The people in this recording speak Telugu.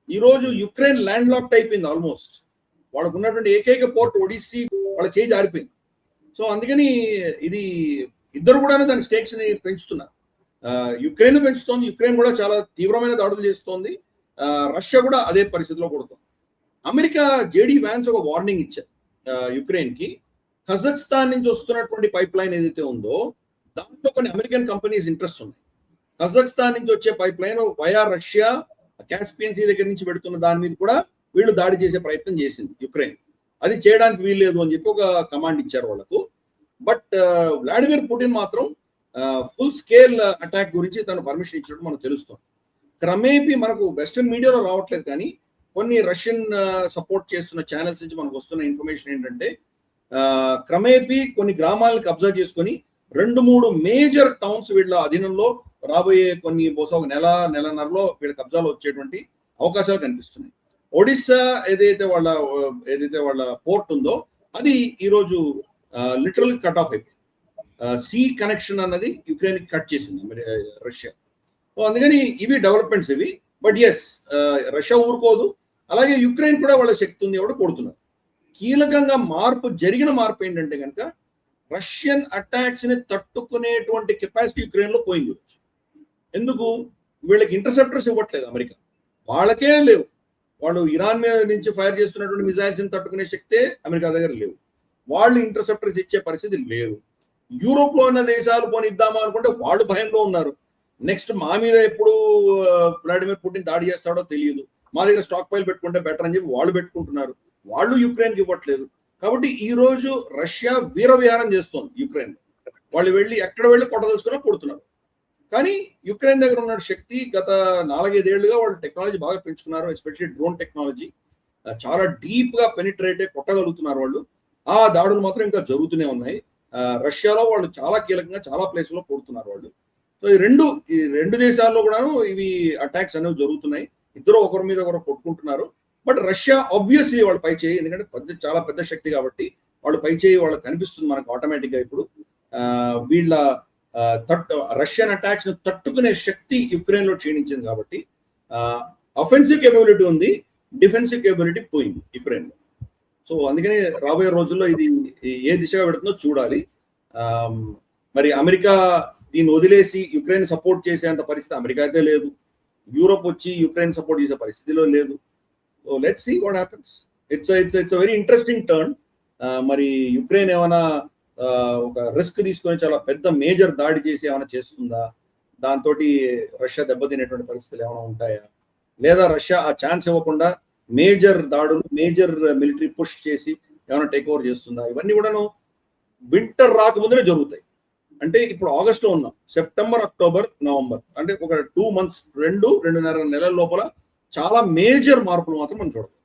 ఈ రోజు యుక్రెయిన్ ల్యాండ్ లాక్డ్ అయిపోయింది ఆల్మోస్ట్. వాళ్ళకు ఉన్నటువంటి ఏకైక పోర్ట్ ఒడిస్సీ వాళ్ళ చేయి జారిపోయింది. సో అందుకని ఇది ఇద్దరు కూడా దాని స్టేక్స్ ని పెంచుతున్నారు. యుక్రెయిన్ పెంచుతోంది, యుక్రెయిన్ కూడా చాలా తీవ్రమైన దాడులు చేస్తోంది, రష్యా కూడా అదే పరిస్థితిలో కొడుతోంది. అమెరికా జేడీ వ్యాన్స్ ఒక వార్నింగ్ ఇచ్చారు యుక్రెయిన్ కి. కజాఖ్స్తాన్ నుంచి వస్తున్నటువంటి పైప్ లైన్ ఏదైతే ఉందో దాంట్లో కొన్ని అమెరికన్ కంపెనీస్ ఇంట్రెస్ట్ ఉన్నాయి. కజాఖ్స్తాన్ నుంచి వచ్చే pipe line via Russia Caspian sea దగ్గర నుంచి పెడుతున్న దాని మీద కూడా వీళ్ళు దాడి చేసే ప్రయత్నం చేసింది యుక్రెయిన్. అది చేయడానికి వీల్లేదు అని చెప్పి ఒక కమాండ్ ఇచ్చారు వాళ్ళకు. బట్ వ్లాడిమిర్ పుటిన్ మాత్రం ఫుల్ స్కేల్ అటాక్ గురించి తను పర్మిషన్ ఇచ్చినట్టు మనకు తెలుస్తుంది. క్రమేపీ మనకు వెస్టర్న్ మీడియాలో రావట్లేదు, కానీ కొన్ని రష్యన్ సపోర్ట్ చేస్తున్న ఛానల్స్ నుంచి మనకు వస్తున్న ఇన్ఫర్మేషన్ ఏంటంటే క్రమేపీ కొన్ని గ్రామాలను కబ్జా చేసుకొని 2-3 మేజర్ టౌన్స్ వీళ్ళ అధీనంలో రాబోయే కొన్ని బహుశా ఒక నెలన్నరలో వీళ్ళ కబ్జాలో వచ్చేటువంటి అవకాశాలు కనిపిస్తున్నాయి. ఒడిస్సా ఏదైతే వాళ్ళ పోర్ట్ ఉందో అది ఈరోజు లిటరల్ కట్ ఆఫ్ అయిపోయింది. సీ కనెక్షన్ అన్నది యుక్రెయిన్ కట్ చేసింది రష్యా. సో అందుకని ఇవి డెవలప్మెంట్స్ ఇవి. బట్ ఎస్, రష్యా ఊరుకోదు, అలాగే యుక్రెయిన్ కూడా వాళ్ళ శక్తి ఉంది ఎవరు కొడుతున్నారు. కీలకంగా జరిగిన మార్పు ఏంటంటే కనుక రష్యన్ అటాక్స్ ని తట్టుకునేటువంటి కెపాసిటీ యుక్రెయిన్ లో పోయింది. ఎందుకు? వీళ్ళకి ఇంటర్సెప్టర్స్ ఇవ్వట్లేదు అమెరికా, వాళ్ళకే లేవు. వాళ్ళు ఇరాన్ మీద నుంచి ఫైర్ చేస్తున్నటువంటి మిజైల్స్ ని తట్టుకునే శక్తే అమెరికా దగ్గర లేవు. వాళ్ళు ఇంటర్సెప్టర్స్ ఇచ్చే పరిస్థితి లేదు. యూరోప్ లో ఉన్న దేశాలు పోనిద్దామా అనుకుంటే వాళ్ళు భయంలో ఉన్నారు. నెక్స్ట్ మా మీద ఎప్పుడు వ్లాడిమిర్ పుటిన్ దాడి చేస్తాడో తెలియదు, మా దగ్గర స్టాక్ పైల్ పెట్టుకుంటే బెటర్ అని చెప్పి వాళ్ళు పెట్టుకుంటున్నారు. వాళ్ళు యుక్రెయిన్కి ఇవ్వట్లేదు. కాబట్టి ఈ రోజు రష్యా వీరవిహారం చేస్తోంది యుక్రెయిన్. వాళ్ళు ఎక్కడ వెళ్ళి కొట్టదలుచుకున్నా కొడుతున్నారు. కానీ యుక్రెయిన్ దగ్గర ఉన్న శక్తి గత 4-5 ఏళ్లుగా వాళ్ళు టెక్నాలజీ బాగా పెంచుకున్నారు. ఎస్పెషల్లీ డ్రోన్ టెక్నాలజీ చాలా డీప్ గా పెనిట్రేట్ కొట్టగలుగుతున్నారు వాళ్ళు. ఆ దాడులు మాత్రం ఇంకా జరుగుతూనే ఉన్నాయి. రష్యాలో వాళ్ళు చాలా కీలకంగా చాలా ప్లేస్ లో కొడుతున్నారు వాళ్ళు. సో ఈ రెండు దేశాల్లో కూడా ఇవి అటాక్స్ అనేవి జరుగుతున్నాయి. ఇద్దరు ఒకరి మీద ఒకరు కొట్టుకుంటున్నారు. బట్ రష్యా ఆబ్వియస్లీ వాళ్ళు పై చేయి, ఎందుకంటే చాలా పెద్ద శక్తి కాబట్టి వాళ్ళు పై చేయి వాళ్ళకి కనిపిస్తుంది మనకు ఆటోమేటిక్ గా. ఇప్పుడు వీళ్ళ రష్యన్ అటాక్స్ ను తట్టుకునే శక్తి యుక్రెయిన్ లో క్షీణించింది కాబట్టి అఫెన్సివ్ కేపబిలిటీ ఉంది, డిఫెన్సివ్ కేపబిలిటీ పోయింది యుక్రెయిన్ లో. సో అందుకని రాబోయే రోజుల్లో ఇది ఏ దిశగా పెడుతుందో చూడాలి. మరి అమెరికా దీన్ని వదిలేసి యుక్రెయిన్ సపోర్ట్ చేసేంత పరిస్థితి అమెరికా అయితే లేదు. యూరోప్ వచ్చి యుక్రెయిన్ సపోర్ట్ చేసే పరిస్థితిలో లేదు. So let's see what happens. It's very interesting turn. మరి యుక్రెయిన్ ఏమైనా ఒక రిస్క్ తీసుకొని చాలా పెద్ద మేజర్ దాడి చేసి ఏమైనా చేస్తుందా, దాంతో రష్యా దెబ్బతినేటువంటి పరిస్థితులు ఏమైనా ఉంటాయా, లేదా రష్యా ఆ ఛాన్స్ ఇవ్వకుండా మేజర్ దాడులు మేజర్ మిలిటరీ పుష్ చేసి ఏమైనా టేక్ ఓవర్ చేస్తుందా, ఇవన్నీ కూడాను వింటర్ రాకముందునే జరుగుతాయి. అంటే ఇప్పుడు ఆగస్టులో ఉన్నాం, సెప్టెంబర్, అక్టోబర్, నవంబర్, అంటే ఒక 2 months 2.5 నెలల లోపల చాలా మేజర్ మార్పులు మాత్రం మనం చూడవచ్చు.